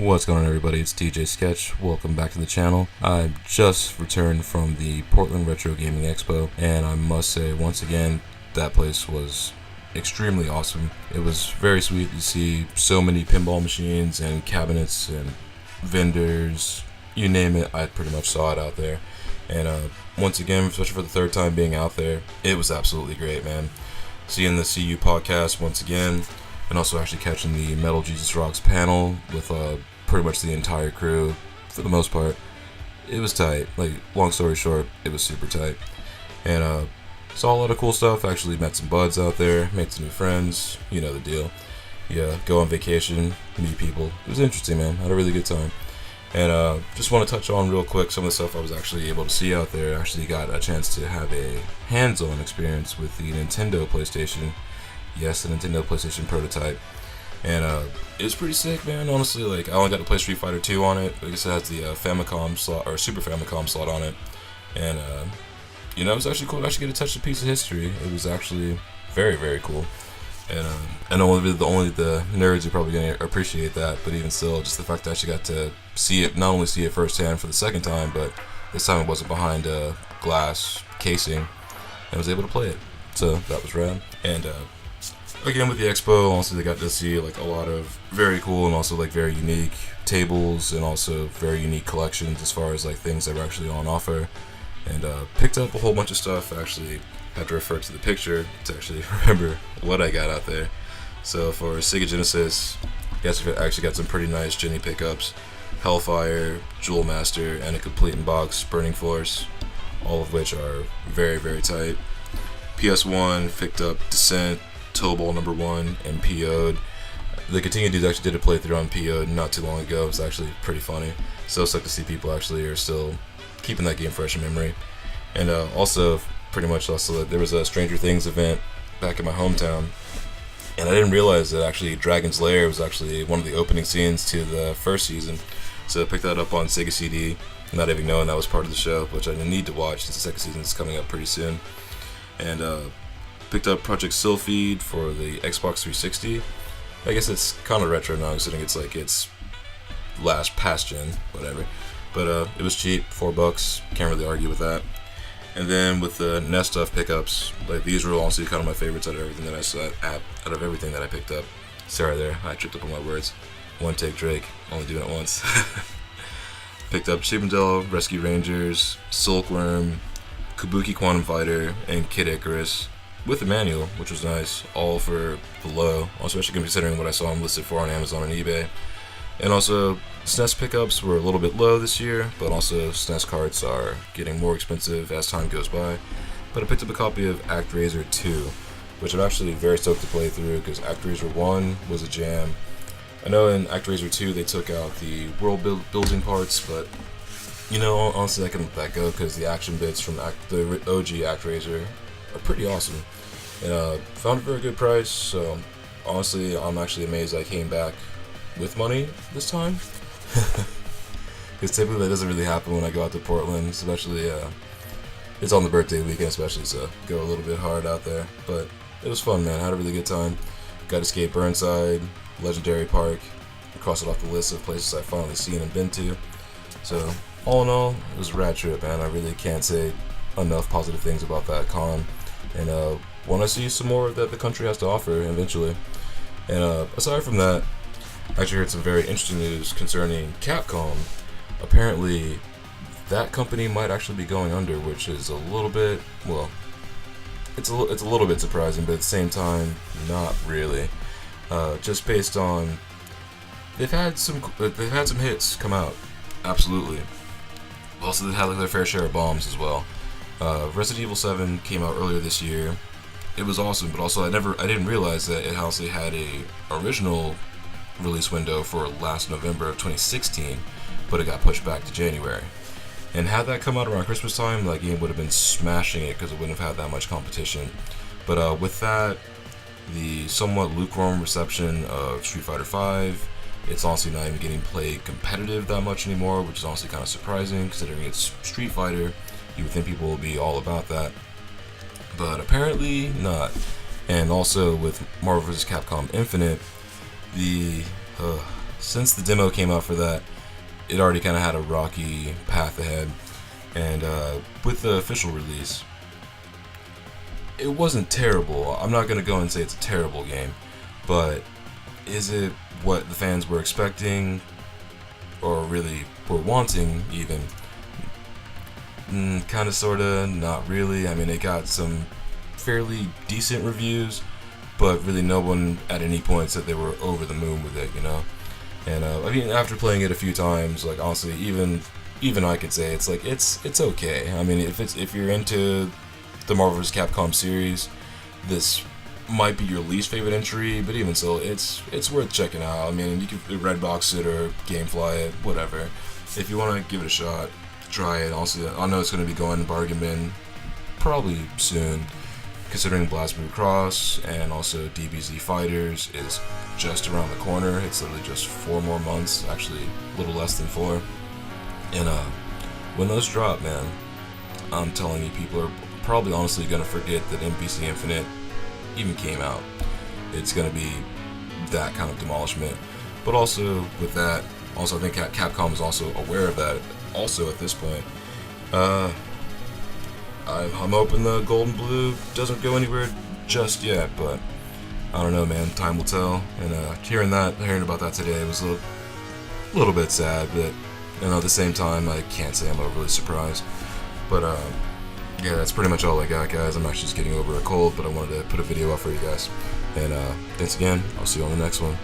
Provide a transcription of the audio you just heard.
What's going on, everybody? It's DJ Sketch. Welcome back to the channel. I've just returned from the Portland Retro Gaming Expo, and I must say once again that place was extremely awesome. It was very sweet to see so many pinball machines and cabinets and vendors, you name it. I pretty much saw it out there, and once again, especially for the third time being out there, it was absolutely great, man. Seeing the CU podcast once again, and also actually catching the Metal Jesus Rocks panel with pretty much the entire crew for the most part. It was tight. Like, long story short, it was super tight. And saw a lot of cool stuff. Actually met some buds out there, made some new friends. You know the deal. Yeah, go on vacation, meet people. It was interesting, man. Had a really good time. And just want to touch on real quick some of the stuff I was actually able to see out there. I actually got a chance to have a hands-on experience with the Nintendo PlayStation. Yes, the Nintendo PlayStation prototype. And it was pretty sick, man. Honestly, like, I only got to play Street Fighter 2 on it. I guess it has the Famicom slot, or Super Famicom slot on it. And, you know, it was actually cool to actually get to touch a piece of history. It was actually very, very cool. And I know only the nerds are probably going to appreciate that, but even still, just the fact that I actually got to see it, not only see it firsthand for the second time, but this time it wasn't behind a glass casing, and I was able to play it. So that was rad. And again, with the expo, also they got to see like a lot of very cool and also like very unique tables, and also very unique collections as far as like things that were actually on offer. And picked up a whole bunch of stuff. I actually had to refer to the picture to actually remember what I got out there. So for Sega Genesis, I guess I actually got some pretty nice Jenny pickups, Hellfire, Jewel Master, and a complete in box Burning Force, all of which are very, very tight. PS1 picked up Descent, Tobal number 1, and PO'd. The Continued dudes actually did a playthrough on PO'd not too long ago. It was actually pretty funny. So it's like to see people actually are still keeping that game fresh in memory. And also, pretty much also, there was a Stranger Things event back in my hometown, and I didn't realize that actually Dragon's Lair was actually one of the opening scenes to the first season. So I picked that up on Sega CD, not even knowing that was part of the show, which I need to watch since the second season is coming up pretty soon. And picked up Project Sylphied for the Xbox 360. I guess it's kind of retro now, considering it's like it's past gen, whatever. But it was cheap, $4. Can't really argue with that. And then with the NES stuff pickups, like these were honestly kind of my favorites out of everything that I saw, out of everything that I picked up. Sorry there, I tripped up on my words. One take Drake, only doing it once. Picked up Chippendale Rescue Rangers, Silkworm, Kabuki Quantum Fighter, and Kid Icarus, with a manual, which was nice, all for the low, especially considering what I saw them listed for on Amazon and eBay. And also, SNES pickups were a little bit low this year, but also SNES carts are getting more expensive as time goes by. But I picked up a copy of ActRaiser 2, which I'm actually very stoked to play through, because ActRaiser 1 was a jam. I know in ActRaiser 2 they took out the world building parts, but you know, honestly I can let that go, because the action bits from the OG ActRaiser are pretty awesome. And found a very good price, so honestly I'm actually amazed I came back with money this time. Because typically that doesn't really happen when I go out to Portland, especially it's on the birthday weekend especially, so go a little bit hard out there. But it was fun, man. I had a really good time. Got to skate Burnside, Legendary Park, cross it off the list of places I've finally seen and been to. So all in all, it was a rad trip, man. I really can't say enough positive things about that con, and want to see some more that the country has to offer eventually. And aside from that, I actually heard some very interesting news concerning Capcom. Apparently, that company might actually be going under, which is a little bit, well, it's a little bit surprising, but at the same time, not really. Just based on they've had some hits come out, absolutely. Also, they had like their fair share of bombs as well. Resident Evil 7 came out earlier this year. It was awesome, but also I didn't realize that it actually had a original release window for last November of 2016, but it got pushed back to January. And had that come out around Christmas time, that game would have been smashing it, because it wouldn't have had that much competition. But with that, the somewhat lukewarm reception of Street Fighter V, it's honestly not even getting played competitive that much anymore, which is honestly kind of surprising considering it's Street Fighter. You would think people will be all about that, but apparently not. And also with Marvel vs. Capcom Infinite, the since the demo came out for that, it already kind of had a rocky path ahead, and with the official release, it wasn't terrible. I'm not gonna go and say it's a terrible game, but is it what the fans were expecting, or really were wanting even? Kinda, sorta, not really. I mean, it got some fairly decent reviews, but really no one at any point said they were over the moon with it, you know? And I mean, after playing it a few times, like, honestly, even I could say it's like it's okay. I mean, if you're into the Marvel vs. Capcom series, this might be your least favorite entry, but even so, it's worth checking out. I mean, you can Redbox it or GameFly it, whatever. If you want to give it a shot, try it. Also, I know it's going to be going to bargain bin probably soon, considering Blast Blue Cross and also DBZ Fighters is just around the corner. It's literally just 4 more months, actually a little less than 4. And when those drop, man, I'm telling you, people are probably honestly gonna forget that NPC Infinite even came out. It's gonna be that kind of demolishment. But also with that, also I think Capcom is also aware of that. Also at this point, I'm hoping the Gold and Blue doesn't go anywhere just yet, but I don't know, man. Time will tell. And hearing about that today was a little bit sad, but at the same time, I can't say I'm overly surprised. But yeah, that's pretty much all I got, guys. I'm actually just getting over a cold, but I wanted to put a video up for you guys. And thanks again. I'll see you on the next one.